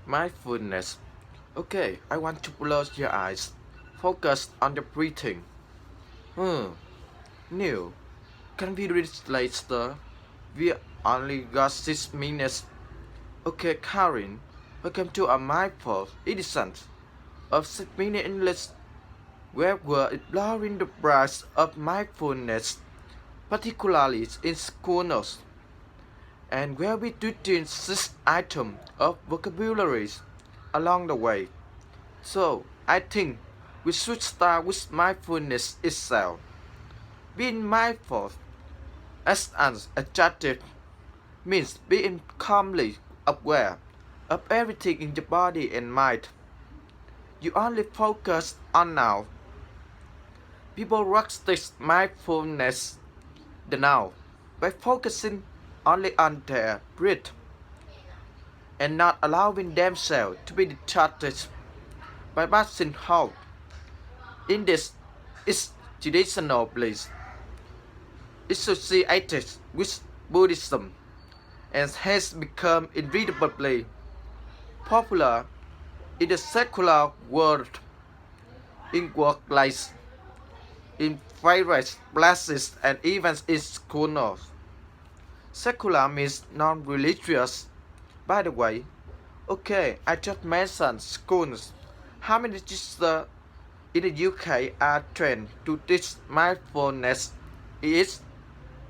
Mindfulness. Okay, I want to close your eyes. Focus on the breathing. Hmm. New. Can we reach later? We only got 6 minutes. Okay, Karin. Welcome to a mindful edition of 6 minute English, where we're exploring the branch of mindfulness, particularly in schools, and where we do 6 items of vocabularies along the way. So, I think we should start with mindfulness itself. Being mindful as an adjective means being calmly aware of everything in the body and mind. You only focus on now. People practice mindfulness the now by focusing only on their breath and not allowing themselves to be distracted by passing thought. In this is traditional belief associated with Buddhism and has become incredibly popular in the secular world, in workplaces, in various places, and even in schools. Secular means non-religious. By the way, okay, I just mentioned schools. How many teachers in the UK are trained to teach mindfulness? Is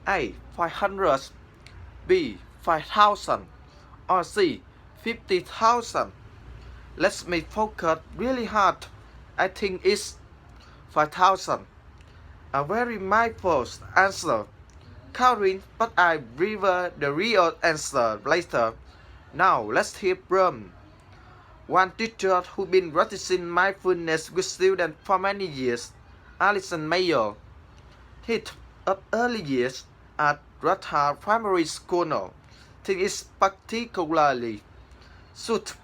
A. 500, B. 5,000, or C. 50,000? Let me focus really hard. I think it's 5,000. A very mindful answer. Karin, but I reveal the real answer later. Now let's hear from one teacher who's been practicing mindfulness with students for many years, Alison Mayer. Hit of early years at Radha Primary School. Think is particularly suited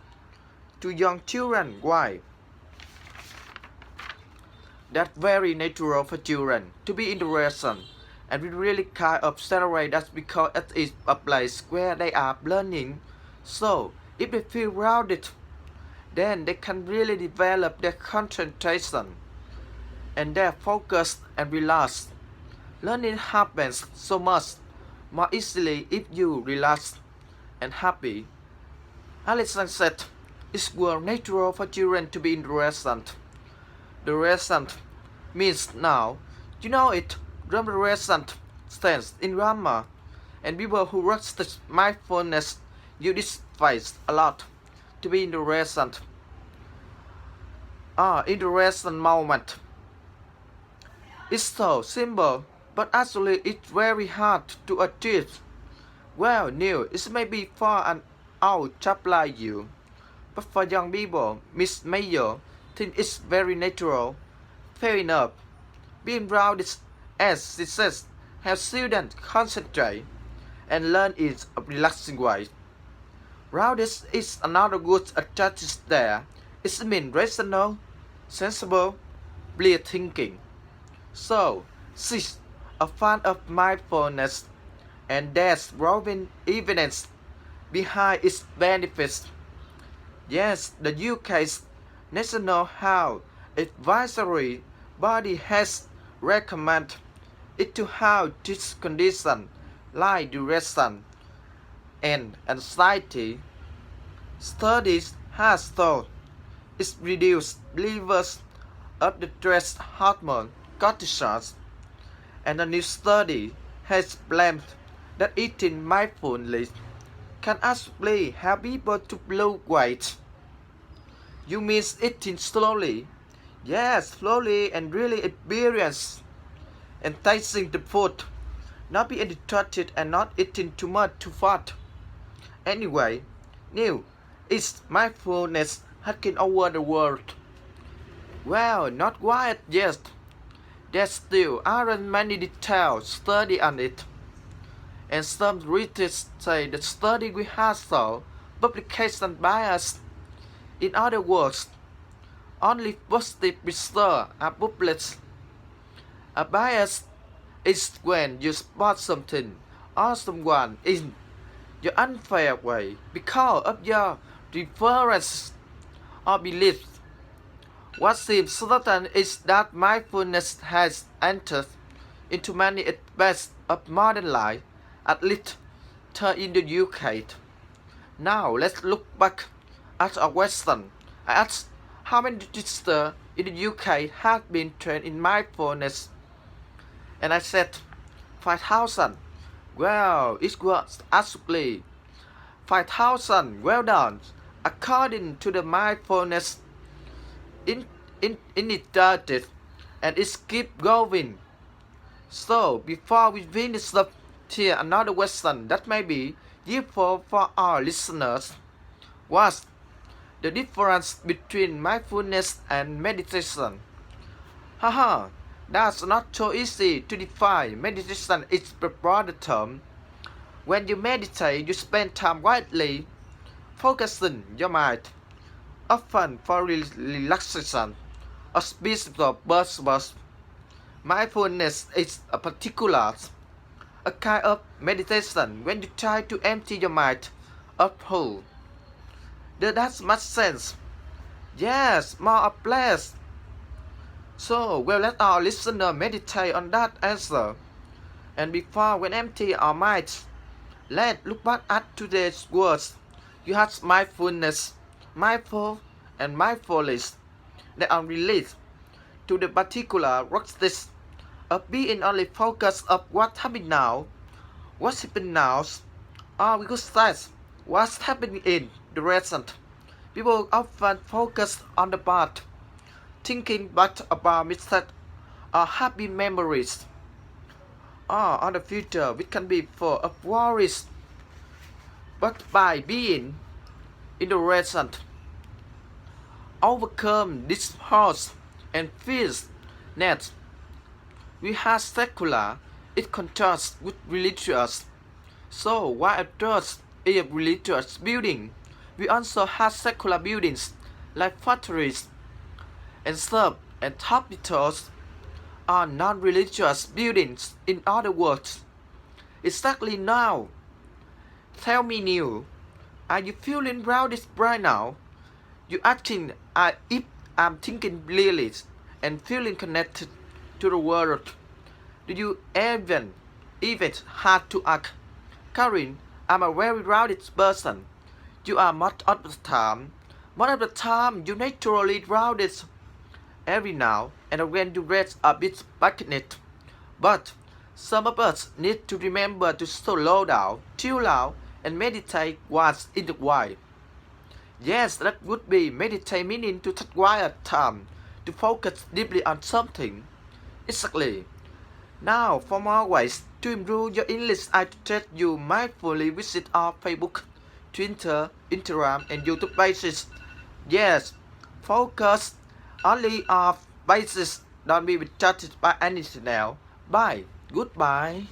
to young children. Why? That's very natural for children to be interested, and we really kind of celebrate that because it is a place where they are learning. So if they feel grounded, then they can really develop their concentration and their focus and relax. Learning happens so much more easily if you relax and happy. Alison said, it's well natural for children to be interested. The recent means now, you know it, the recent stands in grammar, and people who practice mindfulness use this phrase a lot, to be in the present. In the present moment. It's so simple, but actually it's very hard to achieve. Well, Neil, it may be for an old chap like you, but for young people, Miss Mayer thinks it's very natural. Fair enough. Being grounded, as she says, helps students concentrate and learn in a relaxing way. Grounded is another good adjective there. It means rational, sensible, clear thinking. So, she's a fan of mindfulness, and there's growing evidence behind its benefits. Yes, the UK's National Health Advisory Body has recommended it to help this condition like depression and anxiety. Studies have shown it reduces levels of the stress hormone cortisol, and a new study has claimed that eating mindfully can actually help people to lose weight. You mean eating slowly? Yes, slowly and really experience and tasting the food, not being distracted and not eating too much too fast. Anyway, new is mindfulness taking over the world. Well, not quite yet. There still aren't many detailed studies on it, and some researchers say the study will have some publication bias. In other words, only positive results are published. A bias is when you spot something or someone in your unfair way because of your preferences, or beliefs. What seems certain is that mindfulness has entered into many aspects of modern life, at least in the UK. Now let's look back at our question. I asked how many registrants in the UK have been trained in mindfulness, and I said 5,000. Well, it was actually 5,000. Well done. According to the mindfulness initiative, and it keeps going. So before we finish up, here another question that may be useful for our listeners. What's the difference between mindfulness and meditation? Haha, that's not so easy to define. Meditation is the broader term. When you meditate, you spend time quietly, focusing your mind, often for relaxation or peaceful purposes. Mindfulness is a particular, a kind of meditation when you try to empty your mind of whole. Does that make sense? Yes, more or less. So we'll let our listener meditate on that answer. And before we empty our minds, let's look back at today's words. You have mindfulness, mindful, and mindfulness that are related to the particular practice of being only focused on what's happening now, what's happening now, or we could say what's happening in the present. People often focus on the past, thinking back about mistakes or happy memories, or on the future which can be full of worries. But by being in the present, overcome this thoughts and fears that we have secular, it contrasts with religious. So while a church is a religious building, we also have secular buildings like factories and shops and hospitals are non-religious buildings. In other words, exactly now. Tell me, Neil, are you feeling grounded right now? You acting if I'm thinking clearly and feeling connected to the world. Do you even have to act? Karin, I'm a very grounded person. You are most of the time. Most of the time, you naturally grounded. Every now and again, you rest a bit passionate. But some of us need to remember to slow down, chill out, and meditate once in a while. Yes, that would be meditate, meaning to take quiet time to focus deeply on something. Exactly. Now, for more ways to improve your English, I suggest you mindfully visit our Facebook, Twitter, Instagram, and YouTube pages. Yes, focus only on basis. Don't be distracted by anything else. Bye. Goodbye.